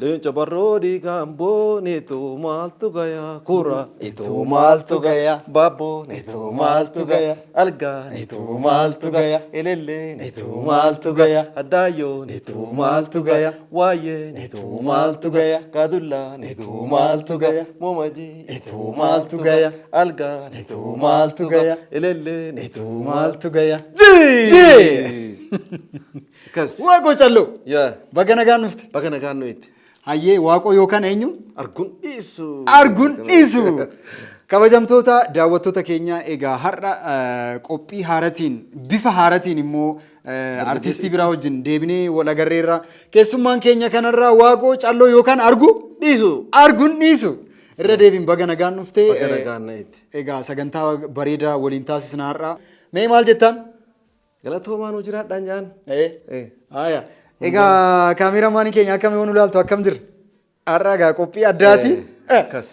Leenca barroodii gaamboo neetu maaltu gaya kura neetu maaltu gaya baaboo neetu maaltu gaya algaa neetu maaltu gaya elellee neetu maaltu gaya addaayyoo neetu maaltu gaya waayee neetu maaltu gaya kaadullaa neetu maaltu gaya moomajii neetu maaltu gaya algaa neetu maaltu gaya elellee neetu maaltu gaya jii kas Waaqoo calloo yaa baga nagaan dhufte. baga nagaan nuyitti. Hayyee Waaqoo yookaan eenyu? Arguun dhiisu. Arguun dhiisu. Kabajamtoota daawwattoota keenya egaa har'a qophii haaratiin bifa haaratiin immoo artistii biraa wajjin deebinee wal agarreerra. Keessummaan keenya kanarraa Waaqoo calloo yookaan arguu dhiisu. arguun dhiisu. Irra deebiin baga nagaan dhufte. Baga nagaan nuyitti. Egaa sagantaa bareedaa waliin taasisna har'a. Mee maal jettaan? Galatoomaa nu jiraadhaan jaan. Haaya. Egaa kaameraamaanii keenya akkamiin waan ilaaltu akkam jirra? Har'a egaa qophii addaati. Akkas.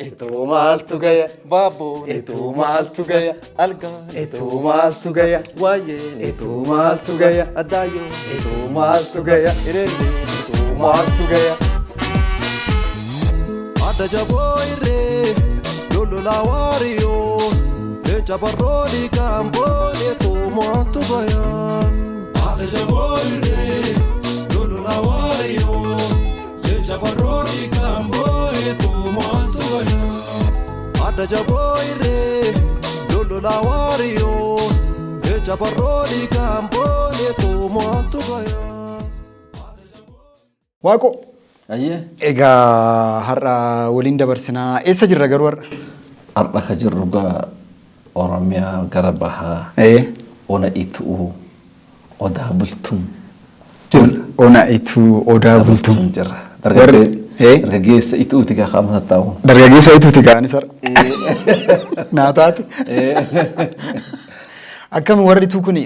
Itoo maaltu gaya? Baaboo Itoo maaltu gaya? algaa Itoo maaltu gaya? waayee Itoo maaltu gaya? addaayyoo Itoo maaltu gaya? elellee Itoo maaltu gaya? Adda jaboo irree lololaa waariyoo leenca barroodii gaamboo neetu maaltu gaya. Adda jaboo irree lololaa waariyoo leenca barroodii gaamboo neetu maaltu gaya. Adda jaboo irree lololaa waariyoo leenca barroodii gaamboo neetu maaltu gaya. Waaqoo. Ayyee. Egaa har'a waliin dabarsinaa eessa jirra garuu har'a? Har'a ka jirru gaa Oromiyaa gara bahaa ona ituu odaa bultuun Jirra. Ona ituu odaa bultuun. jirra. Warri- Dargaggeessa ituuti gaa qaamata taa'u. Dargaggeessa ituuti ga'anis har'a. Naataati. Akkami warri tuu kun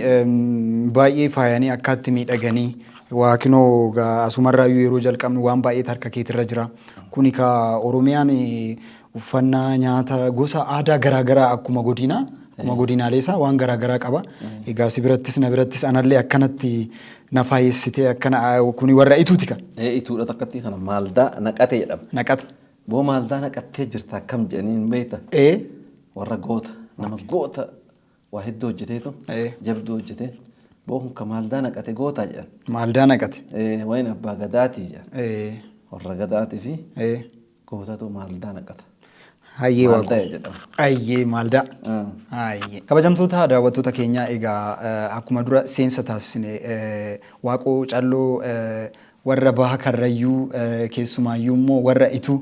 baay'ee faayanii akkaatti miidhaganii waakinoo asumarraayyuu yeroo jalqabnu waan baay'eet harka keetirra jira. Kuni ka Oromiyaan uffannaa nyaata gosa aadaa garaagaraa akkuma godinaalee isaa waan garaagaraa qaba. Egaa si birattis na birattis anallee akkanatti na faayessitee akkana kuni warra ituuti ka. Ituudha takkatti kana maaldaa naqatee jedhama. Naqata. Boo maaldaa naqattee jirta akkam jedhaniin beekta. Warra goota nama goota waa hedduu hojjeteetu jabduu hojjetee boo kun ka maaldaa naqate gootaa jedhan. Maaldaa naqate. Wayin abbaa gadaatii jedhan. Warra gadaatii fi gootatu maaldaa naqata. Hayyee Maaldaa waaqoo. jedhama. Hayyee maaldaa. Hayyee. Kabajamtoota daawwattoota keenyaa egaa akkuma dura seensa taasisne waaqoo calloo warra baha karrayyuu keessumaayyuu immoo warra ituu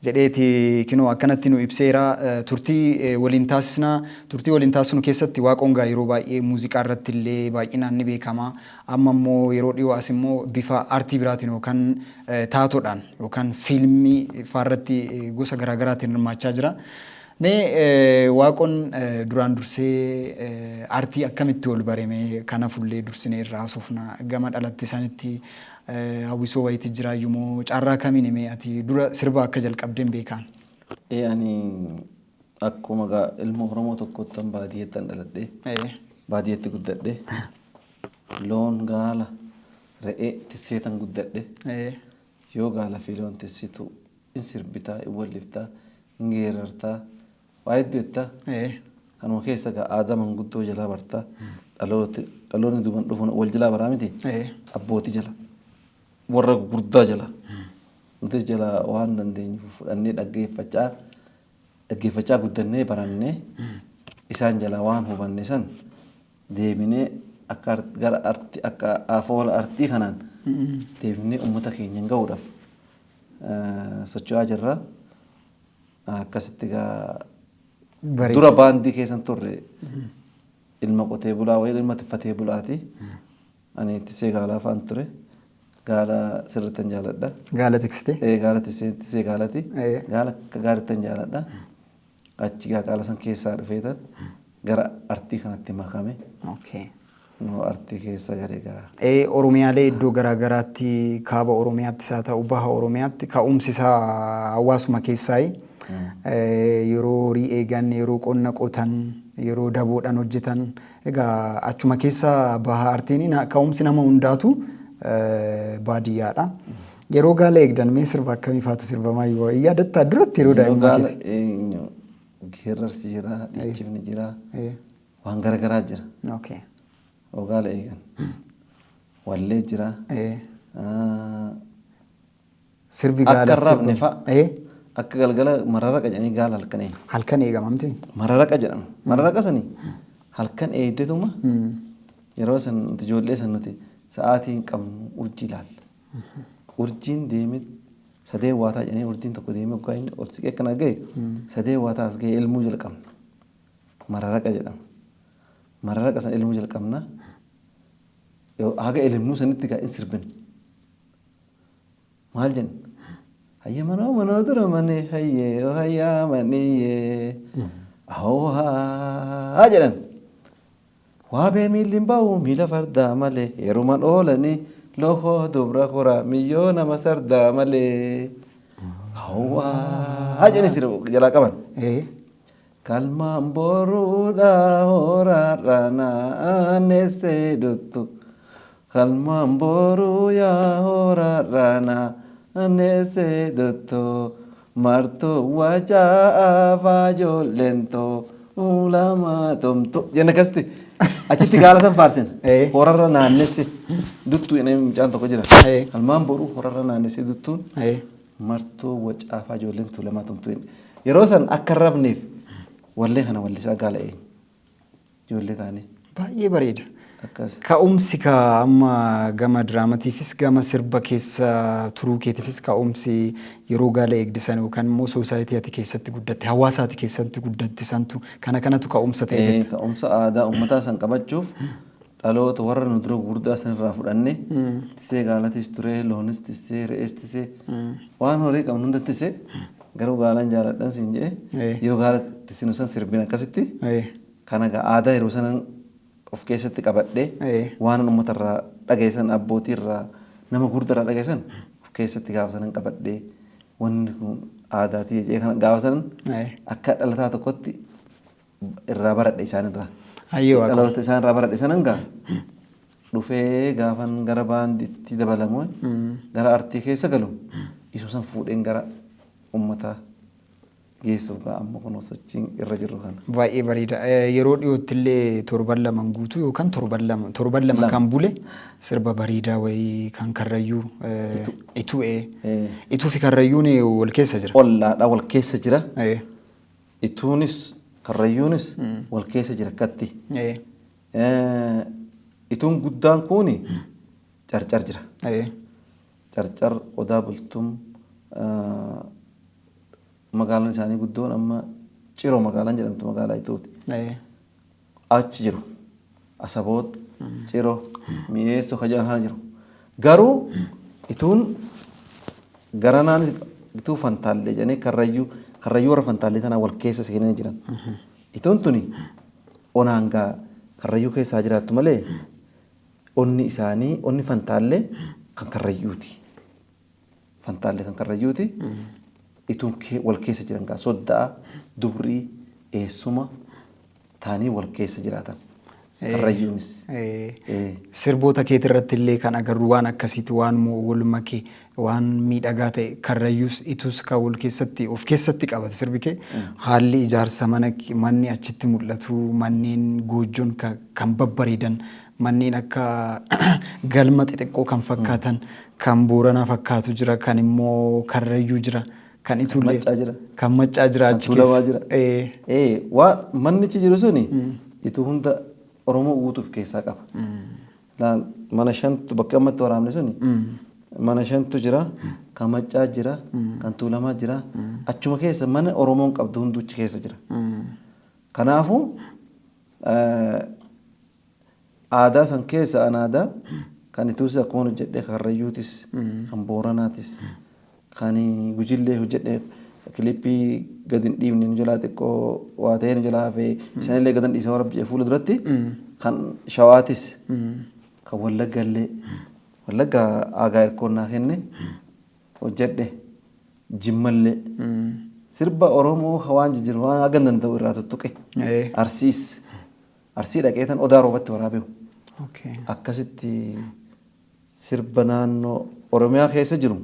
jedheeti kinoo akkanatti nu ibseera turtii waliin taasisnaa turtii waliin taasisnu keessatti waaqoon gaa yeroo baay'ee muuziqaa irratti illee baay'inaan ni beekama amma immoo yeroo dhiyoo as immoo bifa aartii biraatiin yookaan taatoodhaan yookaan fiilmii faarratti gosa garaagaraatiin hirmaachaa jira. Mee waaqoon duraan dursee aartii akkamitti ol barame kana fullee dursinee irraa haasofna gama dhalatti isaanitti hawwisoo wayiitti jiraayyuu moo carraa kamiin himee ati dura sirba akka jalqabdeen beekaan? Ani akkuma gaa ilma Oromoo tokkottan baadiyyeettan dhaladhee baadiyyeetti guddadhee loon gaala re'ee tisseetan guddadhee yoo gaala fi loon tissitu in sirbitaa in walliftaa in geerartaa waa hedduu jettaa kanuma keessa gaa aadaa manguddoo jalaa bartaa dhaloonni duban dhufuun wal jalaa baraa miti abbootii jala warra gurguddaa jala nutis jala waan dandeenyu fudhannee dhaggeeffachaa guddannee barannee isaan jala waan hubanne san deebinee akka gara artii akka afoola artii kanaan deebinee uummata keenya gahuudhaaf socho'aa jirra. Akkasitti gaa dura baandii keessan turre ilma qotee bulaa wayii ilma tiffatee bulaati. Ani tisee gaalaa afaan ture. Gaala sirriittan jaaladha. Gaala tiksite? Gaala tisee gaalati. Gaala akka gaariittan jaaladha. Achi gaa gaala san keessaa dhufeetan gara artii kanatti makame. Artii keessa gare gaa. Oromiyaalee iddoo garaagaraatti kaaba Oromiyaattis haa ta'u baha Oromiyaatti ka'umsi isaa hawaasuma keessaayi. Yeroo horii eegan, yeroo qonna qotan, yeroo daboodhaan hojjetan. Egaa achuma keessa baha artiin ka'umsi nama hundaatu baadiyyaadha. Yeroo gaala eegdan mee sirba akkamii faatu sirbamaa yoo yaadattaa duratti yeroo daa'imummaa gaala keetti? geerrarsi jira, dhiichifni jira, waan garagaraa jira. Okay. Yoo gaala eegan. Wallee jira. Sirbi Akka gaala rafne fa'a. Akka galgala mararaqa jedhanii gaala halkan eegu. halkan eegamamti. Mararaqa jedhama. Mararaqa sanii halkan eegdetuma yeroo san nuti ijoollee san nuti sa'aatii hin qabnu urjii ilaalla. Urjiin deemee sadee waataa jedhanii urjiin tokko deemee waggaa inni ol siqee akkana gahe sadee waataa as gahe ilmuu jalqabna. Mararaqa jedhama. Mararaqa san ilmuu jalqabna. Haga ilmuu sanitti gaa in sirbin. Maal jenna? Hayya manoo dura manee hayyee hayyaa manee ahoohaa jedhan. Waabee miilli bahu miila fardaa malee heeruman oolanii lohoo dubra koraa miyyoo nama sardaa malee ahoohaa jedhanii sirba jalaa qaban. Kalmaan boruudhaa horaarraa naannessee duttu. Kalmaan boruu yaa horaarraa naannessee duttu. Martuu wajaa afaa ijoolleentoo ulama tumtu. Jenna kasti achitti gaala san faarsin. Horarra naannesse duttu jedhee mucaan tokko jira. Kalmaan boruu horarra naannessee duttuun martuu wajaa afaa ijoolleentoo ulama tumtu. Yeroo san akka hin rafneef wallee kana wallisaa gaala eenyu ijoollee taanii. Baay'ee bareeda. Akkas. Ka'umsi ka amma gama diraamatiifis gama sirba keessa turuu keetiifis ka'umsi yeroo gaala eegdisan yookaan immoo soosaayitii ati keessatti guddatte hawaasa ati keessatti guddatte santu kanatu ka'umsa ta'e. Ka'umsa aadaa uummataa san qabachuuf dhaloota warra nu dura gurguddaa sanirraa fudhanne tisee gaalatis ture loonis tisee re'ees tisee waan horii qabnu hunda tisee garuu gaalaan jaaladhan siin jedhee yoo gaala tisinu san sirbin akkasitti kana aadaa yeroo sanan of keessatti qabadhee waan uummatarraa dhageessan abbootiirraa nama gurguddaarraa dhageessan of keessatti gaafa sanan qabadhee wanni kun aadaatii jedhee kana gaafa sanan akka dhalataa tokkotti irraa baradhe isaanirraa. Dhaloota isaanirraa baradhe sanan gaa dhufee gaafan gara baanditti dabalamu gara artii keessa galu isuu san fuudheen gara uummataa geessuuf amma kun sochiin irra jirru kana. Baay'ee bareeda. Yeroo dhiyootti illee torban lama guutuu yookaan torban lama kan bule sirba bareedaa wayii kan karrayyuu ituu fi karrayyuun wal keessa jira. Ollaadha wal keessa jira. Ituunis karrayyuunis wal keessa jira akkatti. Ituun guddaan kun carcar jira. Carcar odaa bultuun magaalaan isaanii guddoon amma ciroo magaalaan jedhamtu magaalaa Ituuti. Achi jiru Asaboot ciroo mi'eessoo kajaan kana jiru. Garuu Ituun garanaan Ituu fantaallee jedhanii karrayyuu warra fantaallee tanaa wal keessa seenanii jiran. Ituun tuni onaan gaa karrayyuu keessaa jiraattu malee onni isaanii onni fantaallee kan karrayyuuti. Fantaallee kan karrayyuuti. Ituun wal keessa jiran gaa soddaa dubrii eessuma taanii wal keessa jiraatan. Karrayyuunis. Sirboota keetirratti illee kan agarru waan akkasiiti waan wal makee waan miidhagaa ta'e karrayyuus ituus kan wal keessatti of keessatti qabate sirbi kee haalli ijaarsa manni achitti mul'atu manneen goojjoon kan babbareedan manneen akka galma xixiqqoo kan fakkaatan kan booranaa fakkaatu jira kan immoo karrayyuu jira. Kan itullee kan maccaa jira achi keessa. Waa mannichi jiru suni ituu hunda Oromoo guutuuf keessaa qaba. Mana shantu bakka ammatti waraabne suni mana shantu jira kan maccaa jira kan tuulamaa jira achuma keessa mana Oromoon qabdu hunduuchi keessa jira. Kanaafuu aadaa san keessa an aadaa kan ituus akkuma hojjedhee karrayyuutis kan booranaatis. Kan gujillee hojjedhe kilippii gadi hin dhiibne ni jalaa xiqqoo waa ta'ee ni jalaa hafee isanillee gadan dhiisa warra biyya fuula duratti kan shawaatis kan wallagga aagaa erkoonnaa kenne hojjedhe jimmallee sirba Oromoo hawaan jijjiiru waan hagan danda'u irraa tuttuqe arsii dhaqee tan odaa roobatti waraabeehu akkasitti sirba naannoo Oromiyaa keessa jiru.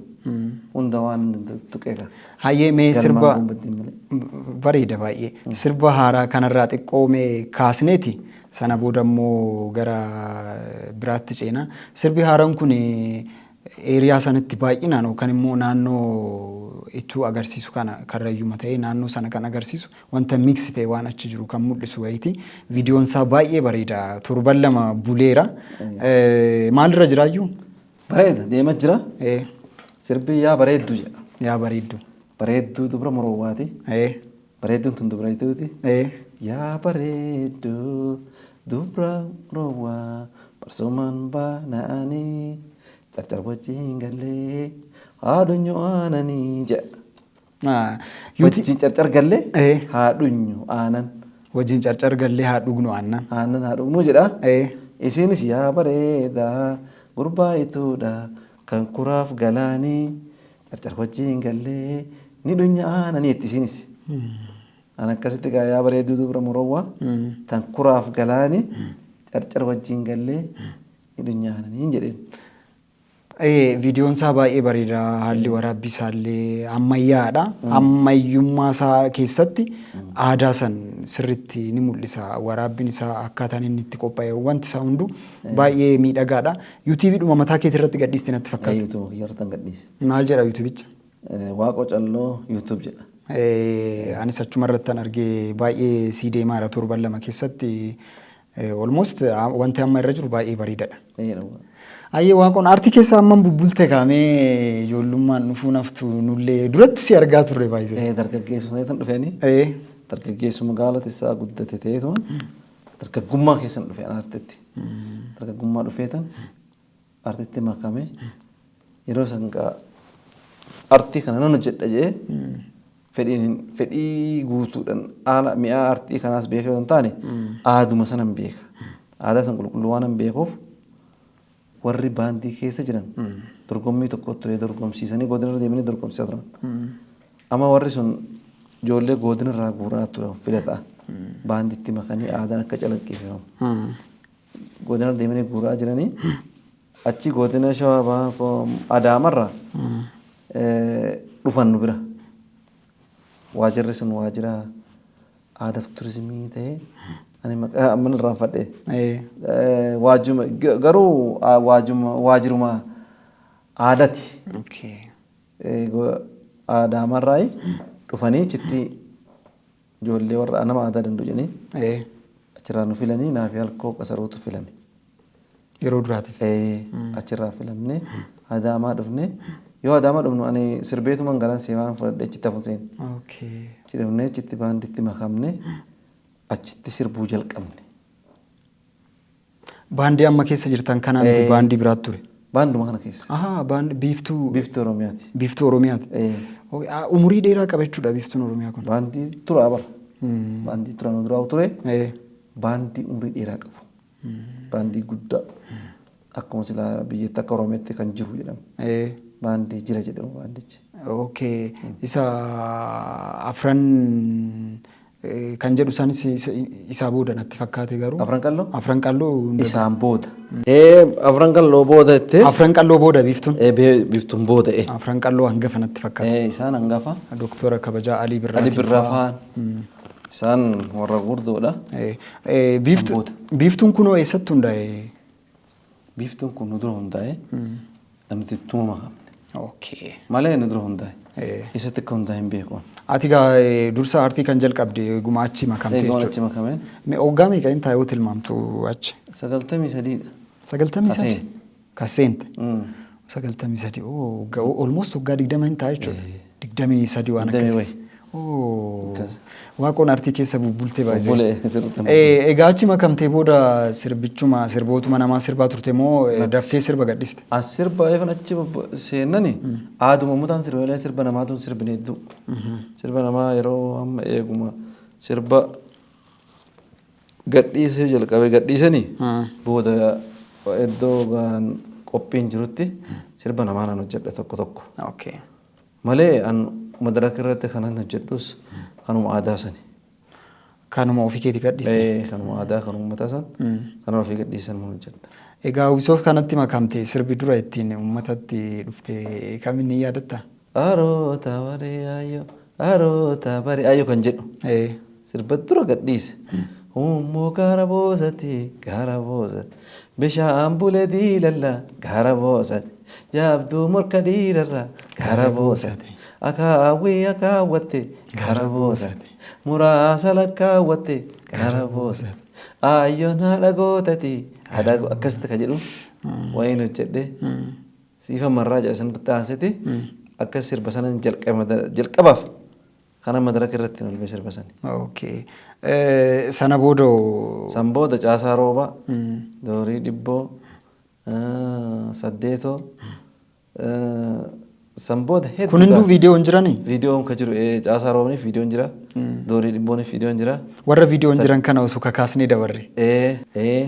hunda waan tuqeega. Hayyee mee sirba Galmaan gubbatti malee. bareeda baay'ee. Sirba haaraa kanarraa xiqqoo mee kaasneeti. Sana booda immoo gara biraatti ceena. Sirbi haaraan kun eeriyaa sanatti baay'inaan yookaan immoo naannoo itti agarsiisu kana karrayyuma ta'ee naannoo sana kan agarsiisu wanta miiksi ta'e waan achi jiru kan mul'isu wayiiti. Viidiyoon isaa baay'ee bareeda. Torban lama buleera. Maalirra jiraayyuu? Bareeda deema jira. Sirbi yaa bareeddu jedha. Yaa bareeddu. Bareedduu dubra morowwaati. Bareedduun tun dubreetuuti. Yaa bareedduu dubra morowwaa barsumaan baana'anii carcar wajjin gallee haadhunyu aananii jedha. Wajjin carcar gallee haadhunyu aanan. Wajjin carcar gallee haadhugnu aannan. Aannan haadhugnuu jedha. Isinis yaa bareedaa gurbaa ituudha kan kuraaf galaanii carcar wajjin gallee ni dhunya aananii itti isinis. An akkasitti yaa bareedduu dubra morowwaa tan kuraaf galaanii carcar wajjin gallee ni dhunya aananii jedheen. Viidiyoon isaa baay'ee bareeda. Haalli waraabbii isaallee ammayyaadha. Ammayyummaa isaa keessatti aadaa san sirriitti ni mul'isa. Waraabbiin isaa akkaataan inni itti qophaa'e wanti isaa hunduu baay'ee miidhagaadha. yuutuubiidhuma mataa keetii irratti gadhiiste natti fakkaata. Yuutuuba kiyyarratti gadhiise. Maal jedha yuutuubicha? Waaqoo calloo yuutuub jedha. Anis achuma irratti argee baay'ee sii deemaadha torban lama keessatti. Almost wanti amma irra jiru baay'ee bareedaadha. Ayyee Waaqoon aartii keessa amman bubbulte kaamee ijoollummaan dhufuu naftu nullee duratti si argaa turre baay'ee. Dargaggeessuma ta'eetan dhufeeni. Dargaggeessuma magaalota isaa guddate ta'eetuma dargaggummaa keessan dhufeen aartitti. Dargaggummaa dhufeetan aartitti makame yeroo sangaa aartii kana nan hojjedha jedhee fedhii guutuudhaan haala mi'aa aartii kanaas beekee yoo hin taane aaduma sanan beeka. Aadaa san qulqulluu waan hin beekuuf warri baandii keessa jiran dorgommii tokko ture dorgomsiisanii godina deemanii dorgomsiisaa turan. Amma warri sun ijoollee godina irraa guuraa turan filata. Baandiitti makanii aadaan akka calaqqisiifamu. Godina deemanii guuraa jiranii achi godina shawaa adaamarraa dhufan nu bira. Waajirri sun waajira aadaa fi turizimii ta'ee ani maqaa amma irraan fadhee. Waajjuma garuu waajiruma aadaati. Adaamarraa dhufanii chitti ijoollee warra nama aadaa danda'u jedhanii achirraa nu filanii naa fi halkoo qasaruutu filame. Yeroo duraatiif. Achirraa filamne adaamaa dhufne yoo adaamaa dhufnu ani sirbeetuman galan seewaan fudhadhee achitti hafu seen. Achi dhufnee achitti baandiitti makamne achitti sirbuu jalqabne. Baandii amma keessa jirtan kanaan baandii biraatti ture. Baanduma kana keessa. Baandii biiftuu. Biiftuu Oromiyaati. Biiftuu Oromiyaati. Umurii dheeraa qabachuudha biiftuun Oromiyaa kun. Baandii turaa bara. Baandii turaan duraa ture. Baandii umurii dheeraa qabu. Baandii guddaa. Akkuma silaa biyyatti akka Oromiyaatti kan jiru jedhama. Baandii jira jedhamu baandichi. Isa afran kan jedhu isaanis isaa booda natti fakkaate garuu. Afran qalloo? Afran qalloo. Isaan booda. Afran qalloo booda jettee. Afran qalloo booda biiftuun. Biiftuun booda. Afran qalloo hangafa natti fakkaate. Isaan hangafa. Doktora kabajaa Alii Birraa. Alii Birraa fa'aan. Isaan warra gurguddoodha. Biiftuun kunoo eessatti hundaa'e? Biiftuun kun nu dura hundaa'e. Nuti ittuma makamne. Malee nu dura hundaa'e. Eessatti akka hundaa'e hin beeku. Ati gaa dursa aartii kan jalqabde gumaachi makamte jechuudha. Gumaachi makameen. Waggaa meeqa inni taa'ee tilmaamtu achi? 93dha. 93? Kaseente. 93. Almost waggaa 20 hin taa'e jechuudha. 23 waan akkasii. Waaqoon aartii keessa bubbultee baay'ee. Egaa achi makamtee booda sirbootuma namaa sirbaa turte moo daftee sirba gadhiste? As sirba eefan achi seenani aaduma mutaan sirba sirba namaatuun sirbine hedduu. Sirba namaa yeroo amma eeguma sirba gadhiisee jalqabe gadhiisanii booda iddoo qophiin jirutti sirba namaa nan hojjedha tokko tokko. Malee an madaraka irratti kanan hojjedhus kanuma aadaa sani. Kanuma ofii keetii gadhiiste? Kanuma aadaa kanuma mataa san Kan ofii gadhiisan mun hojjedha. Egaa wisoos kanatti makamte sirbi dura ittiin uummatatti dhufte kamiin yaadatta? Aroota baree ayyoo kan jedhu. Sirba dura gadhiise. Hummoo gaara boosati bishaan bulee diilalla gaara boosati jaabduu morka dhiirarra gaara boosati akaawwatte gaara boosati muraasa lakkaawwatte gaara boosati ayyoon haadha gootati akkasitti ka jedhu wayiin hojjedhe siifa marraa jedhasan taasise akkas sirba sanan jalqabaaf kana madaraka irratti hin olbee sirba sani. Sana booda san booda caasaa roobaa doorii dhibboo saddeetoo san booda hedduu kun hunduu viidiyoon jiranii? Viidiyoon ka jiru caasaa roobaniif viidiyoon jira doorii dhibbooniif viidiyoon jira. Warra viidiyoon jiran kana osoo kakaasnee dabarre.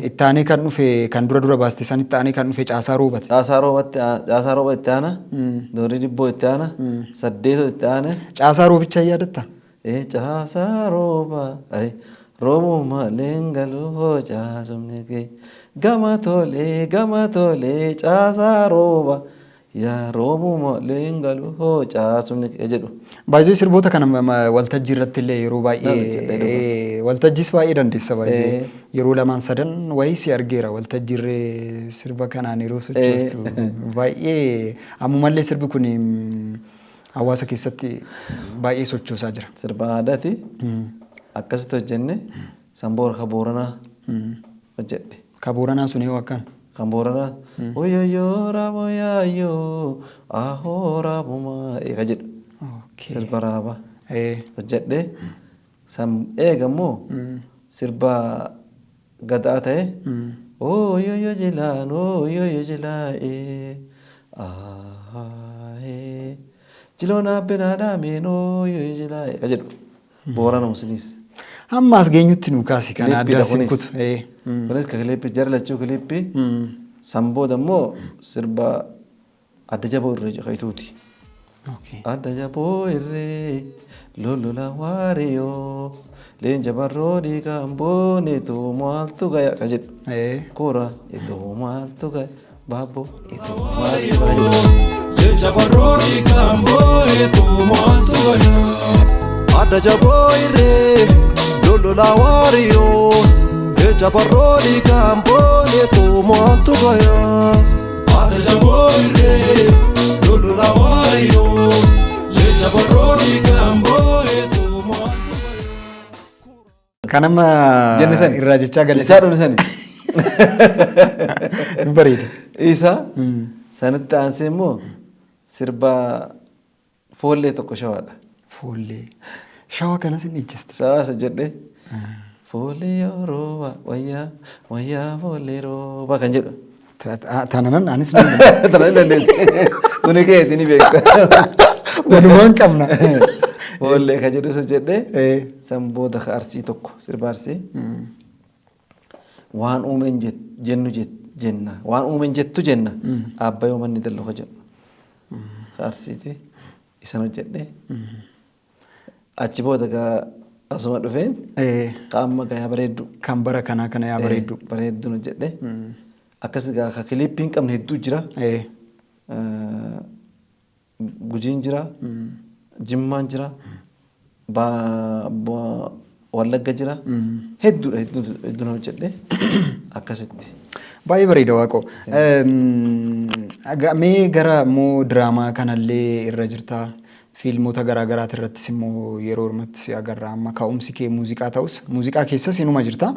Ittaanee kan dhufe kan dura baaste san ittaanee kan dhufe caasaa roobate. Caasaa rooba itti aana doorii dhibboo itti aana saddeetoo itti aana. Caasaa roobicha yaadatta? Caasaa rooba roobuma leengaluu hoo caasumne kee gama tolee caasaa rooba yaa roobuma leengaluu hoo caasumne kee jedhu. Baay'ee sirboota kana waltajjii irratti illee yeroo baay'ee waltajjiis baay'ee dandeessa baay'ee yeroo lamaan sadan wayii si argeera waltajjiirree sirba kanaan yeroo sochoostu baay'ee ammumallee sirbi kun hawaasa keessatti baay'ee sochoosaa jira. Sirba aadaati. Akkasitti hojjenne sanboora ka Booranaa hojjedhe. Ka Booranaa sun yoo akkam? Kan Booranaa oyoyyoo raaboyaayoo ahoo raabumaa ka jedhu sirba raaba hojjedhe. San eegammoo sirba gadaa ta'e oyoyyoo jilaan jiloon abbenaadhaa meenoo yoo jilaa ka jedhu Boorana Musliis. Ammaas geenyutti nu kaasi kan adda sinkutu. Kunis ka kiliippii jara lachuu kiliippii san booda immoo sirba adda jaboo irree caqaytuuti. Adda jaboo irree lolola waariyoo leenja barroo dhiigaan booneetu maaltu gaya ka jedhu. Koora itoo maaltu gaya baaboo itoo maaltu gaya. Leenja barroo dhiigaan booneetu maaltu gaya. Adda jaboo irree lolola waariyoo leenja barroo dhiigaan booneetu maaltu gaya. Adda jaboo irree lolola waariyoo leenja barroo dhiigaan booneetu maaltu gaya. Kanama irraa jechaa galee. Jechaa dhuunfani. Bareeda. Isa sanitti aansee immoo sirba foollee tokko shawaadha. Foollee. Shawaa kanas hin ijjiste. Sawaasa jedhee foollee yoo rooba wayyaa foollee rooba kan jedhu. Taananan anis nan Tanan dandeesse. Kuni keeti ni beekta. walumaan qabna. Foollee kan jedhu jedhee san booda ka arsii tokko sirba arsii waan uumeen jennu jenna waan uumeen jettu jenna abba yoo manni dallo ka jedhu ka arsiiti isan hojjedhee. Achi booda asuma dhufeen ka amma yaa bareeddu. Kan bara kanaa kana yaa bareeddu. Bareedduun hojjedhe. Akkas ka kiliippii hin qabne hedduu jira. Gujiin jira. Jimmaan jira. Wallagga jira. Hedduudha hedduun hojjedhe. Akkasitti. Baay'ee bareeda waaqoo. Mee gara immoo diraamaa kanallee irra jirtaa? Fiilmoota garaagaraati irrattis immoo yeroo hirmatti agarra amma ka'umsi kee muuziqaa ta'us muuziqaa keessas inuma jirta.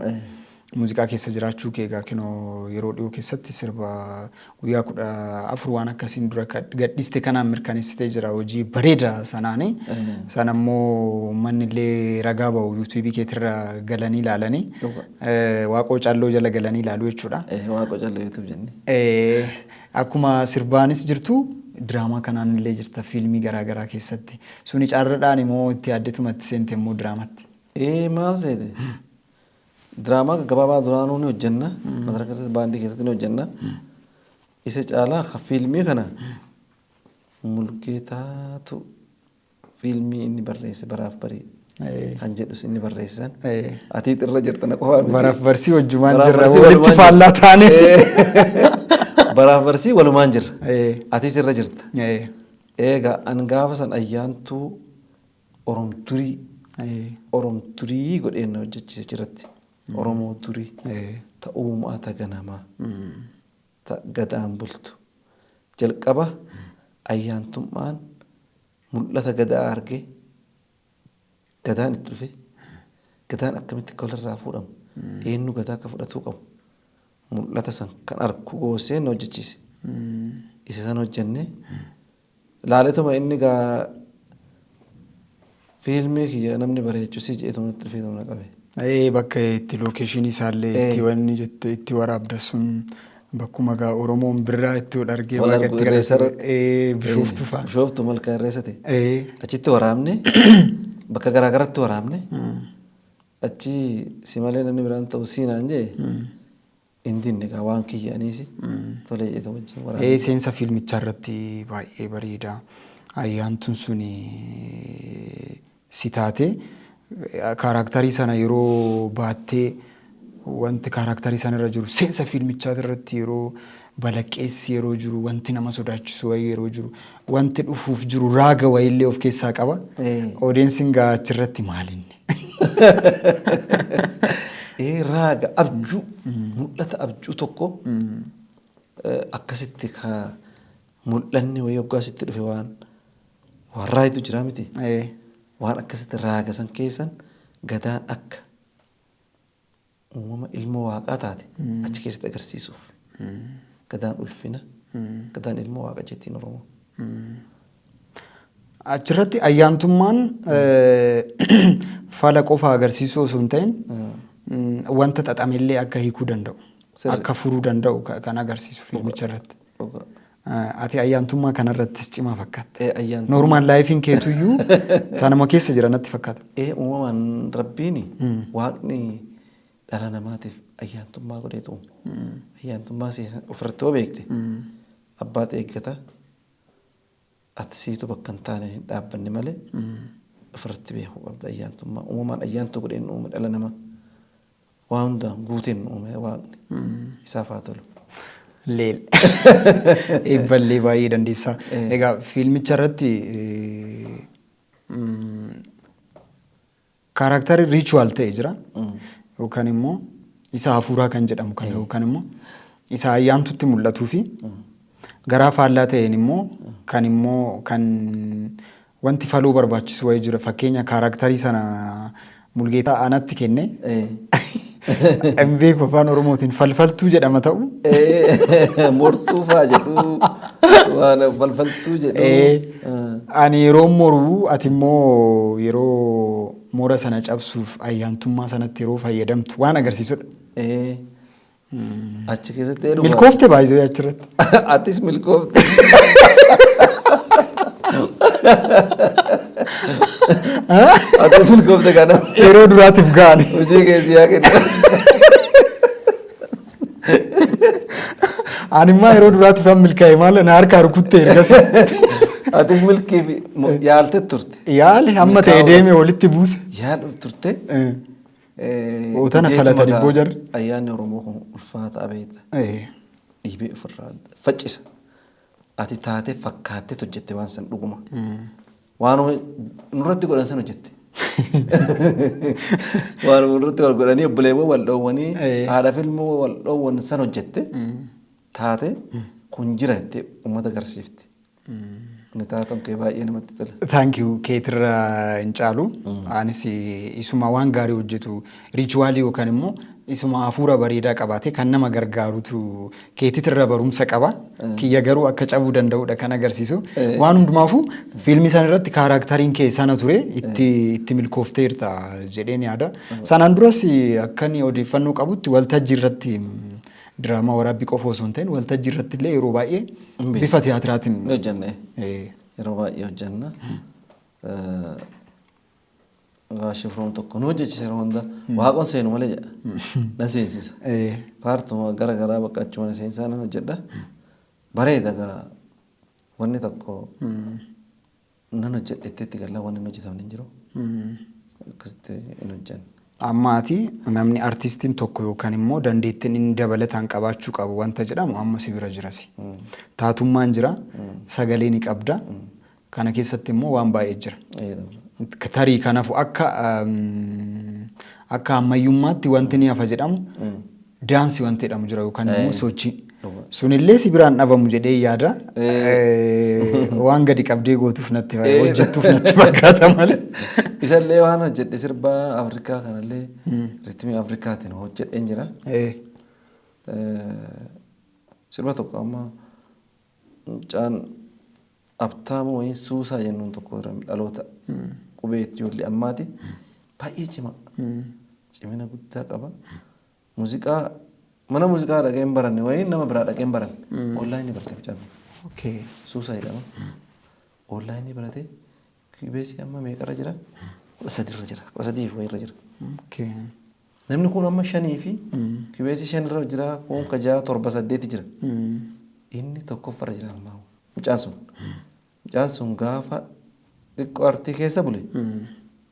Muuziqaa keessa jiraachuu kee egaa kinoo yeroo dhiyoo keessatti sirba guyyaa 14 waan akkasiin dura gadhiiste kanaan mirkaneessitee jira hojii bareeda sanaani. Sana immoo manni illee ragaa ba'u yuutuubii keetirra galanii ilaalanii waaqoo calloo jala galanii ilaalu jechuudha. Waaqoo calloo yuutuub jennee. Akkuma sirbaanis jirtu diraamaa kanaan illee jirta fiilmii garaagaraa keessatti. Suni carradhaan immoo itti addumatti seente immoo diraamatti. Maal seete? Diraamaa gabaabaa duraanuu ni hojjenna. Madaraka baandii keessatti ni hojjenna. Isa caalaa fiilmii kana Mulgeetaatu fiilmii inni barreesse baraaf barii. kan jedhus inni barreessan. Ati irra jirtan qofaa miti. Baraaf barsii wajjumaan jirra walitti faallaa taane. Baraaf barsii walumaan jirra. Atis irra jirta. Egaa an gaafa san ayyaantuu Oromturii godheen hojjechiise jiratti. Oromoo turii. Ta uumaa ta ganamaa. Ta gadaan bultu. Jalqaba ayyaantummaan mul'ata gadaa argee gadaan itti dhufe gadaan akkamitti akka walirraa fuudhamu eenyu gadaa akka fudhatuu qabu mul'ata san kan argu gooseen hojjechiise. Isa san hojjennee laaletuma inni gaa fiilmii kiyya namni bareechuu si jedhetu natti dhufee namna qabe. Bakka itti lookeeshinii isaallee itti wanni jette itti waraabda sun bakkuma gaa Oromoon birraa itti argee waaqatti gargaara. Bishooftu fa'a. Bishooftu malkaa irreessate. Achitti waraabne bakka garaagaraatti waraabne achi si malee namni biraan ta'u siinaan jee indiin egaa waan kiyyaaniisi tolee jedha wajjin waraabne. Seensa fiilmichaa irratti baay'ee bareeda. Ayyaantuun sun si taate kaaraaktarii sana yeroo baattee wanti kaaraaktarii sana irra jiru seensa fiilmichaa irratti yeroo balaqqeessi yeroo jiru wanti nama sodaachisu wayii yeroo jiru wanti dhufuuf jiru raaga wayiillee of keessaa qaba. Odeessiin gaa achirratti maalinni? Raaga abjuu mul'ata abjuu tokko akkasitti ka mul'anni wayii hoggaasitti dhufe waan raayitu jira miti. Waan akkasitti raaga san keessan gadaan akka uumama ilmoo waaqaa taate achi keessatti agarsiisuuf. Gadaan ulfina gadaan ilmoo waaqa jettiin Oromoo. Achirratti ayyaantummaan fala qofa agarsiisuu osoo hin ta'in wanta xaxamellee akka hiikuu danda'u akka furuu danda'u kan agarsiisu fiilmicha irratti. Ati ayyaantummaa kanarrattis cimaa fakkaata. Normaal laayifiin keetuyyuu sanuma keessa jira natti fakkaata. Uumamaan rabbiini waaqni dhala namaatiif ayyaantummaa godheetu ayyaantummaa ofirratti hoo beekte abbaat eeggata ati siitu bakka hin taane hin dhaabbanne malee ofirratti beekuu qabda ayyaantummaa. Uumamaan ayyaantuu godheen uume dhala namaa waan hundaan guuteen uume waaqni isaaf haa tolu. Leel eebballee baay'ee dandeessaa. Egaa fiilmicha irratti kaaraaktarri riichuwaal ta'e jira yookaan immoo isa hafuuraa kan jedhamu kan yookaan immoo isa ayyaantutti mul'atuu fi garaa faallaa ta'een immoo kan wanti faluu barbaachisu wayii jira. Fakkeenya kaaraaktarii sana Mulgeetaa anatti kenne hin beeku afaan Oromootiin falfaltuu jedhama ta'u. Mortuu fa'aa jedhu waan falfaltuu jedhu. Ani yeroo moruu ati immoo yeroo mora sana cabsuuf ayyaantummaa sanatti yeroo fayyadamtu waan agarsiisudha. Achi keessatti hedduu milkoofte baay'isee achirratti. Atis milkoofte. Atis milkoofte kana. Yeroo duraatiif gaane. Hojii keessi yaa kenna. Ani immoo yeroo duraatiif an milkaa'e maal na harkaa rukuttee ergasi. Atis milkii yaalte turte. Yaale hamma ta'e deemee walitti buuse. Yaal turte. Ootana falatanii boo jarri. Ayyaanni Oromoo kun ulfaata abeeta. Dhiibee ofirraa faccisa. Ati taatee fakkaattee hojjette waan san dhuguma. Waan nurratti godhan san hojjette. Waan nurratti wal godhanii obboleewwan wal dhoowwanii haadha filmoo wal dhoowwan san hojjette taate kun jira jettee uummata agarsiifte. Ni taatan kee baay'ee namatti tola. Thank you keetirra hin caalu. Anis isuma waan gaarii hojjetu riichuwaalii yookaan immoo isuma hafuura bareedaa qabaate kan nama gargaarutu keetitirra barumsa qaba. Kiyya garuu akka cabuu danda'udha kan agarsiisu. Waan hundumaafuu fiilmii sana irratti kaaraakteriin kee sana ture itti milkoofteerta jedheen yaada. Sanaan duras akka inni odeeffannoo qabutti waltajjii irratti diraamaa waraabbii qofa osoo hin ta'in waltajjii irratti illee yeroo baay'ee bifa tiyaatiraatiin hojjenne. Yeroo baay'ee hojjenna. Shifroon tokko nu hojjechiise yeroo hunda waaqoon seenu malee jedha. Na seensisa. Paartuma gara garaa bakka achuma seensaa nan hojjedha. Bareeda gaa wanni tokko nan hojjedhetti itti galaa wanni hojjetamne hin jiru. akkasitti hin hojjanne. Ammaati namni artistiin tokko yookaan immoo dandeettiin inni dabalataan qabaachuu qabu wanta jedhamu amma si bira jirasi. Taatummaan jira, sagalee ni qabda. Kana keessatti immoo waan baay'ee jira. Tarii kanaafuu akka ammayyummaatti wanti ni hafa jedhamu daansii wanti jedhamu jira yookaan immoo sochii. Sunillee si biraan dhabamu jedhee yaada. Waan gadi qabdee gootuuf natti hojjettuuf natti fakkaata malee. Isallee waan hojjedhe sirba Afrikaa kanallee ritmii Afrikaatiin hojjedheen jira. Sirba tokko amma mucaan abtaamoo wayii suusaa jennuun tokko dhaloota qubeetti ijoollee ammaati baay'ee cima. Cimina guddaa qaba. Muuziqaa mana muuziqaa dhaqeen baranne wayii nama biraa dhaqeen baranne onlaayinii bartee mucaan. Suusaa jedhama. Onlaayinii baratee kibeesii amma meeqarra jira? 13 irra jira. 13 fi wayirra jira. Namni kun amma 5 fi kibeesii 5 irra jira. Kun ka 6 7 8 jira. Inni tokkoffarra jira amma. Mucaan sun gaafa xiqqoo artii keessa bule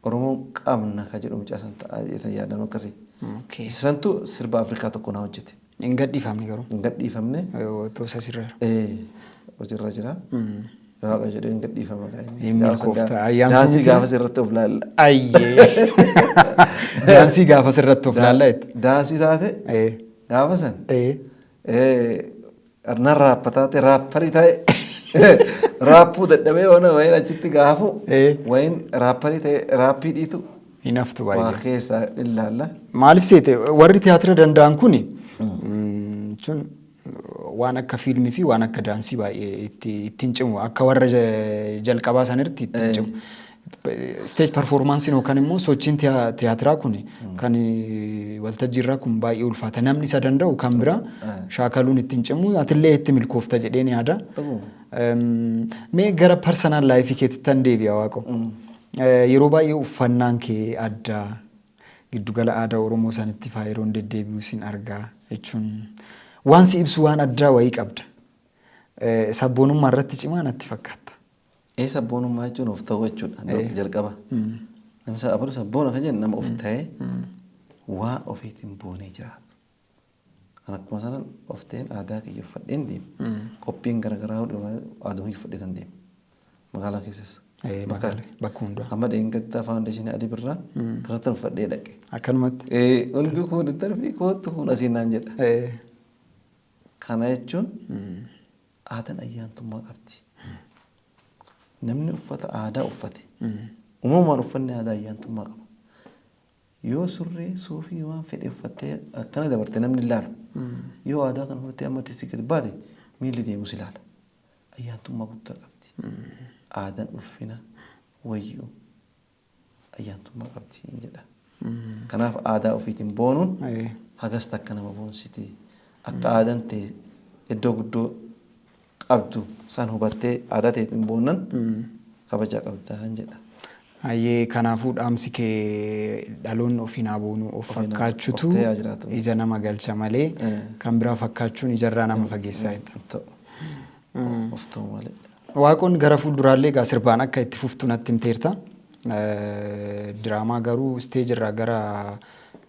Oromoon qabna ka jedhu mucaa san ta'a yaadan akkasii. Santu sirba Afrikaa tokko na hojjete. Hin gadhiifamne garuu. Hin gadhiifamne. Piroosesirra. Hojirra jira. Waaqa jedhee hin gadhiifama gaa'inni. Daansii gaafa sirratti of laalla. Ayyee. Daansii gaafa sirratti of laalla jettee. Daansii taate gaafa san. Arnaan raappa taate raapparii taa'e. Raappuu dadhabee oona wayin achitti gaafu wayin raapparii ta'e raappii dhiitu. Hinaftu baay'ee. Waa keessaa ilaalla. Maaliif seete warri tiyaatira danda'an kuni jechuun waan akka fiilmii fi waan akka daansii baay'ee ittiin cimu akka warra jalqabaa sanirratti ittiin cimu. Stage performance yookaan immoo sochiin tiyaatiraa kun kan waltajjiirraa kun baay'ee ulfaata. Namni isa danda'u kan biraa shaakaluun ittiin cimu atillee itti milkoofta jedheen yaada. Mee gara personal life keetti tan deebi'a waaqo. Yeroo baay'ee uffannaan kee addaa giddugala aadaa Oromoo sanitti faa yeroon deddeebi'u sin argaa jechuun waan si ibsu waan addaa wayii qabda. Sabboonummaa irratti cimaa natti fakkaata. Sabboonummaa jechuun of ta'uu jechuudha jalqaba. Namni sabboona kan jennu nama of ta'ee waan ofiitiin boonee jiraatu. Kan akkuma sanan of ta'een aadaa kiyya uffadheen deema. Qophiin garaagaraa aadaa kiyya uffadheetan deema. Magaalaa keessas. Bakka hundaa. Amma dheengaddaa faawundeeshinii adii birraa kanatti uffadhee dhaqe. Akkanumatti. Hundi kun darbii kootu kun asiin naan jedha. Kana jechuun aadaan ayyaantummaa qabdi. Namni uffata aadaa uffate uumamaan uffanni aadaa ayyaantummaa qaba. Yoo surree suufii waan fedhe uffattee akkana dabarte namni ilaalu yoo aadaa kana uffattee amma teessee gadi baate miilli deemus ilaala. Ayyaantummaa guddaa qabdi. Aadaan ulfina wayyuu ayyaantummaa qabdi jedha. Kanaaf aadaa ofiitiin boonuun hagas takka nama boonsiti. Akka aadaan ta'e iddoo guddoo qabdu san hubattee aadaa ta'eetiin boonnan kabajaa qabdaa jedha. Ayyee kanaafuu dhaamsi kee dhaloonni ofiin haa boonu of fakkaachutu ija nama galcha malee kan biraa fakkaachuun ijarraa nama fageessaa jedha. Of ta'u malee. Waaqoon gara fuulduraallee egaa sirbaan akka itti fuftu natti himteerta. Diraamaa garuu isteejirraa gara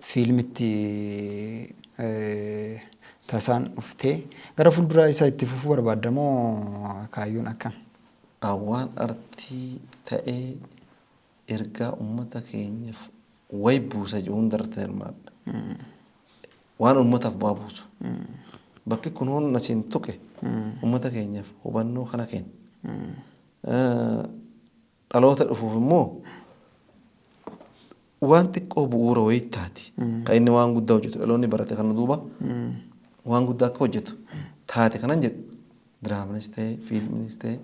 fiilmitti tasaan dhuftee gara fuulduraa isaa itti fufuu barbaadda moo kaayyoon akkam? Waan artii ta'ee ergaa uummata keenyaaf wayi buusa jechuun dartee hirmaadha. Waan uummataaf bu'aa buusu. Bakki kun hoon asiin tuqe uummata keenyaaf hubannoo kana kenna. Dhaloota dhufuuf immoo waan xiqqoo bu'uura wayii taati. Kan inni waan guddaa hojjetu dhaloonni barate kana duuba waan guddaa akka hojjetu taate kanan jedhu diraamaanis ta'e fiilmiinis ta'e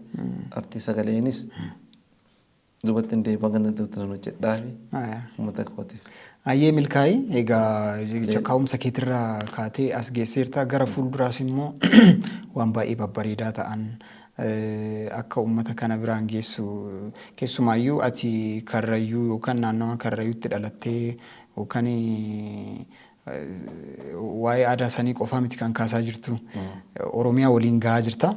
artii sagaleenis duubatti hin deebi'an kan nan hojjedhaa fi uummata kootiif. Ayyee milkaa'ii egaa ka'umsa keetirraa kaatee as geesseerta gara fuulduraas immoo waan baay'ee babbareedaa ta'an akka uummata kana biraan geessu keessumaayyuu ati karrayyuu yookaan naannawa karrayyuutti dhalattee yookaan waa'ee aadaa sanii qofaa miti kan kaasaa jirtu Oromiyaa waliin gahaa jirta.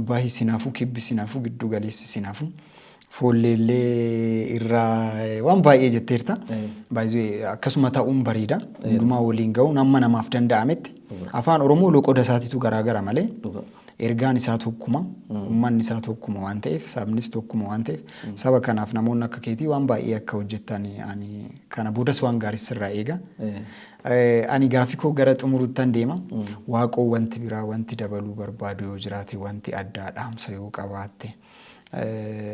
Baay'ee sinaafuu kibbi sinaafuu giddu galeessi sinaafuu Foolleellee irraa waan baay'ee jetteerta. Baay'ee akkasuma ta'uun bareeda. Hundumaa waliin ga'uun amma namaaf danda'ametti. Afaan Oromoo loqoda isaatiitu garaagara malee. Ergaan isaa tokkuma, uummanni isaa tokkuma waan ta'eef, sabnis tokkuma waan ta'eef, saba kanaaf namoonni akka keetii waan baay'ee akka hojjettan kana boodas waan gaarii sirraa eega. Ani gaaffii koo gara xumuruuttan deema. Waaqoo wanti biraa wanti dabaluu barbaadu yoo jiraate wanti addaa dhaamsa yoo qabaatte.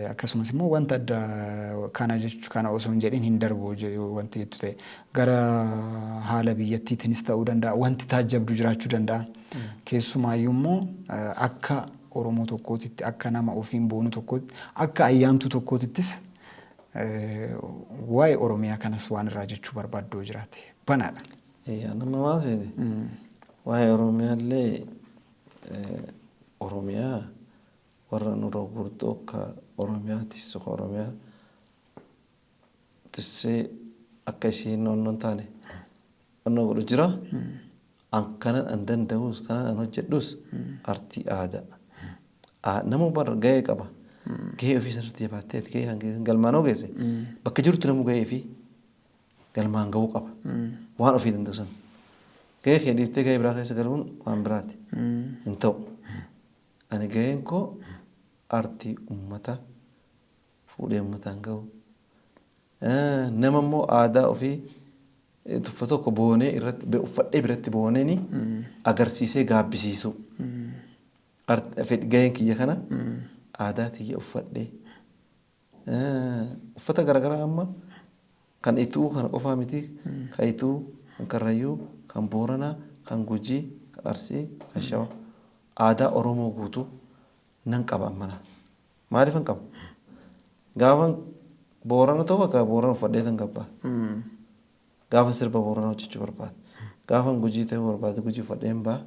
Akkasumas immoo wanta addaa kana osoo hin jedhin hin darbu wanti jettu ta'e gara haala biyyattiitiinis ta'uu danda'a. Wanti taajjabdu jiraachuu danda'a. Keessumaayyuu immoo akka Oromoo tokkootitti akka nama ofiin boonu tokkootti akka ayyaantuu tokkootittis waa'ee Oromiyaa kanas waan irraa jechuu barbaaddu yoo jiraate banaadha. Nama maaseeti. Waa'ee Oromiyaallee Oromiyaa warra nurra gurguddoo akka Oromiyaatis tokko Oromiyaa tissee akka isheen onnoon taane onnoo godhu jira. Kanan an danda'us kanan an hojjedhus artii aadaa. Nama bara gahee qaba. Gahee ofii sanatti jabaattee gahee hanqisee galmaan ogeesse. Bakka jirtu namu gahee fi galmaan gahuu qaba. Waan ofii danda'u san. Gahee kee dhiiftee gahee biraa keessa galuun waan biraati. Hin ta'u. Ani gaheen koo artii uummata fuudhee uummataan gahu. Nama immoo aadaa ofii tuffa tokko boonee irratti uffadhee biratti booneen agarsiisee gaabbisiisu. Gaheen kiyya kana aadaa tiyya uffadhee uffata garaagaraa amma kan ituu kan qofaa miti kan ituu kan karrayyuu kan booranaa kan gujii kan arsii kan shawaa aadaa Oromoo guutuu nan qaba ammana. Maaliif hin qabu? Gaafa boorana ta'u akka boorana uffadhee tan gabbaa. Gaafa sirba booranaa hojjechuu barbaade. Gaafa gujii ta'uu barbaade gujii uffadheen baa.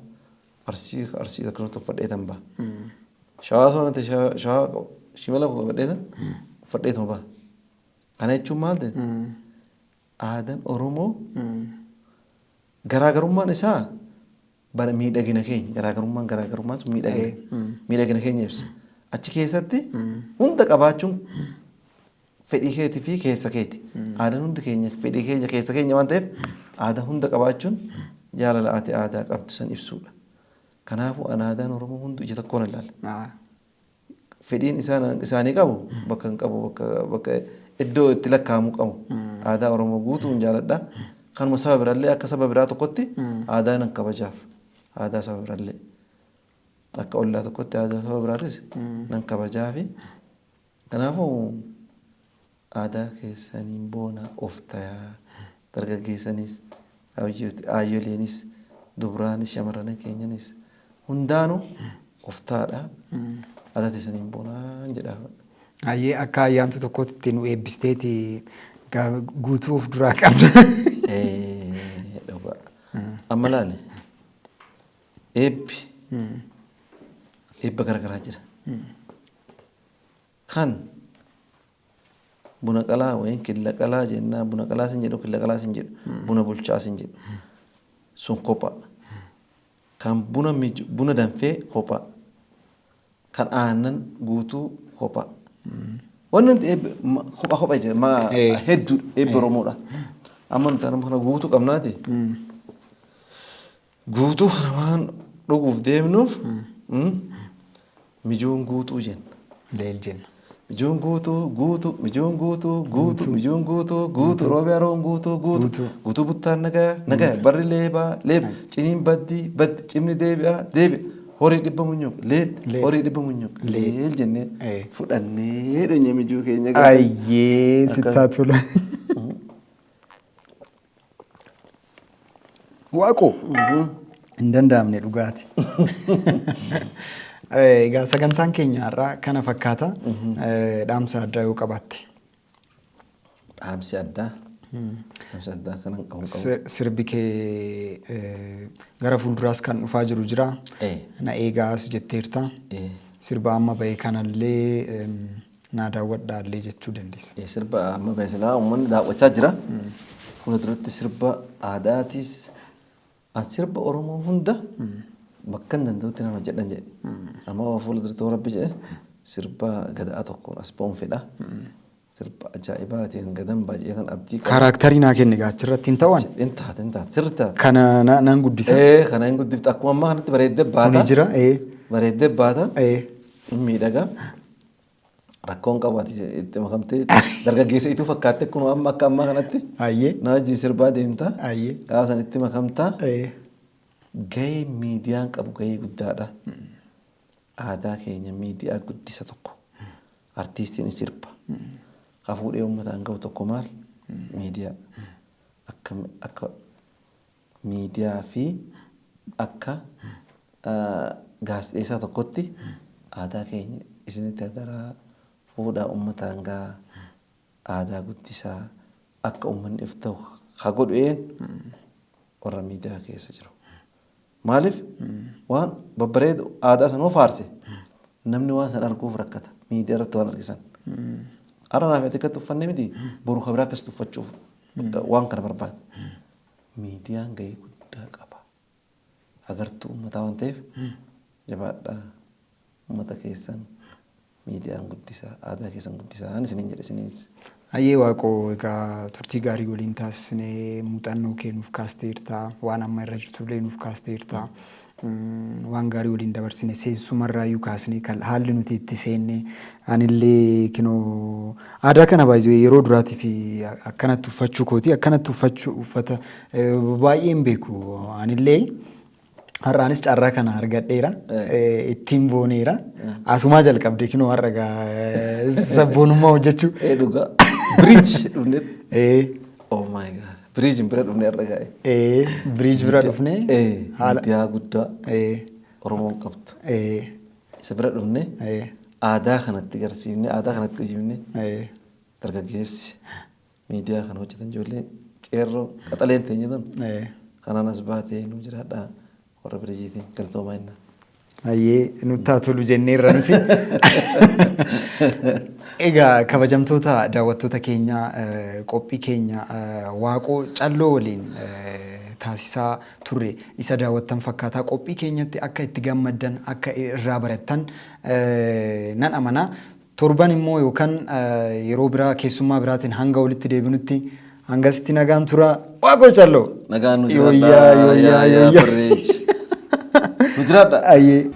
Arsii akkanatti uffadhee tan baa. Shawaa ta'uu natti shawaa shimala uffadhee tan uffadhee tan baa. Kana jechuun maal ta'e? Aadaan Oromoo garaagarummaan isaa bara miidhagina keenya garaagarummaan sun miidhagina keenya ibsa. Achi keessatti hunda qabaachuun fedhii keetii fi keessa keeti. Aadaan hundi keenya fedhii keenya keessa keenya waan ta'eef aadaa hunda qabaachuun jaalala ati aadaa qabdu san ibsuudha. Kanaafuu aadaan Oromoo hundi ija tokkoon ilaala. Fedhiin isaanii qabu bakka hin qabu bakka iddoo itti lakkaa'amuu qabu. Aadaa Oromoo guutuun jaaladha. Kanuma saba biraallee akka saba biraa tokkotti aadaa nan kabajaaf. Aadaa saba biraallee akka ollaa tokkotti aadaa saba biraatis nan kabajaafi. Kanaafuu aadaa keessaniin boona of tayaa dargaggeessanis aayyoleenis dubraanis shamarran keenyanis hundaanuu of taadha aadaa keessaniin boonaa jedha. Ayyee akka ayyaantu tokkotti nu eebbisteeti guutuu of duraa qabda. Amma laale eebba garaagaraa jira. Kan buna qalaa wayin killa qalaa jennaa buna qalaa sin jedhu killa qalaa sin jedhu buna bulchaa sin jedhu sun kophaa. Kan buna danfee kophaa. Kan aannan guutuu kophaa. Wannan kophaa jira hedduu eebba Oromoodha. Amma nuti kana guutuu qabnaati. Guutuu kana waan dhuguuf deemnuuf mijoon guutuu jenna. Leel jenna. Mijoon mijoon guutuu Oromiyaa roon guutuu buttaan nagaa barri leebaa ciniin baddi cimni deebi'a horii dhibba munyuq horii dhibba munyuq leel jennee fudhannee dhonye mijuu keenya. Ayyee sittaa tola. Waaqoo hin danda'amne dhugaati. Egaa sagantaan keenya har'aa kana fakkaata. Dhaamsa addaa yoo qabaatte. Dhaamsi addaa kanan qabu. Sirbi kee gara fuulduraas kan dhufaa jiru jira. Na eegaas jetteerta. Sirba amma bahe kanallee naa daawwadhaallee jechuu dandeessa. Sirba amma bahe silaa uummanni daawwachaa jira. Fuulduratti sirba aadaatis sirba Oromoo hunda bakka hin danda'utti nan hojjedhan jedhe. Amma fuulduratti Rabbi jedhe sirba gadaa tokkoon as ba'uun fedha. Sirba ajaa'ibaatiin gadan baay'eetan abdii qaba. Kaaraaktarii naa kenni achirratti hin ta'an. Intaate sirriitti. Kana naan guddisa. Kana hin guddifta akkuma ammaa kanatti bareeddee baata. Kuni jira. Bareeddee baata. Miidhagaa. Rakkoon qabaati itti makamtee dargaggeessa ituu fakkaatte kun amma akka ammaa kanatti. Na wajjin sirbaa deemta. Gaafa san itti makamta. Gahee miidiyaan qabu gahee guddaadha. Aadaa keenya miidiyaa guddisa tokko. Artiistiin sirba. Kafuudhee uummataan gahu tokko maal? Miidiyaa. Akka miidiyaa fi akka gaazexeessaa tokkotti aadaa keenya isinitti adaraa fuudhaa uummataan gahaa aadaa guddisaa akka uummanni if ta'u haa godhu'een warra miidiyaa keessa jiru. Maaliif waan babbareedu aadaa sanoo faarse namni waan san arguuf rakkata miidiyaa irratti waan argisan. Har'a naaf ati akkatti uffannee miti boru kabiraa akkasitti uffachuuf waan kana barbaada. Miidiyaan gahee guddaa qaba. Agartuu uummataa waan ta'eef jabaadhaa uummata keessan miidiyaan guddisaa aadaa keessan guddisaa ani isiniin jedhe isiniis. Ayyee Waaqoo egaa turtii gaarii waliin taasisnee muuxannoo kee nuuf kaasteerta waan amma irra jirtullee nuuf kaasteerta waan gaarii waliin dabarsine seensumarraayyuu kaasnee kan haalli nuti itti seenne anillee kinoo aadaa kana baay'ee yeroo duraatii fi akkanatti uffachuu kooti akkanatti uffata baay'een beeku anillee har'aanis carraa kana argadheera ittiin booneera asumaa jalqabde kinoo har'a gaa sabboonummaa hojjechuu. Dhugaa biriij dhufne. Oh my god biriij bira dhufne har'a gaa'e. Biriij bira dhufne. Miidiyaa guddaa Oromoon qabdu. Isa bira dhufne aadaa kanatti garsiifne aadaa kanatti hojjifne dargaggeessi miidiyaa kana hojjetan ijoolleen qeerroo qaxaleen teenya tan kanaan as baatee nu jiraadhaa. Warra biriijiitiin galtoomaa innaa. Ayyee nutti haa tolu jenneerra nusi. Egaa kabajamtoota daawwattoota keenya qophii keenya Waaqoo Calloo waliin taasisaa turre isa daawwattan fakkaataa qophii keenyatti akka itti gammaddan akka irraa barattan nan amana. Torban immoo yookaan yeroo biraa keessummaa biraatiin hanga walitti deebinutti hangasitti nagaan tura Waaqoo Calloo. Nagaan nu jiraadha. Yaa Biriij. Nu jiraadha. Ayyee.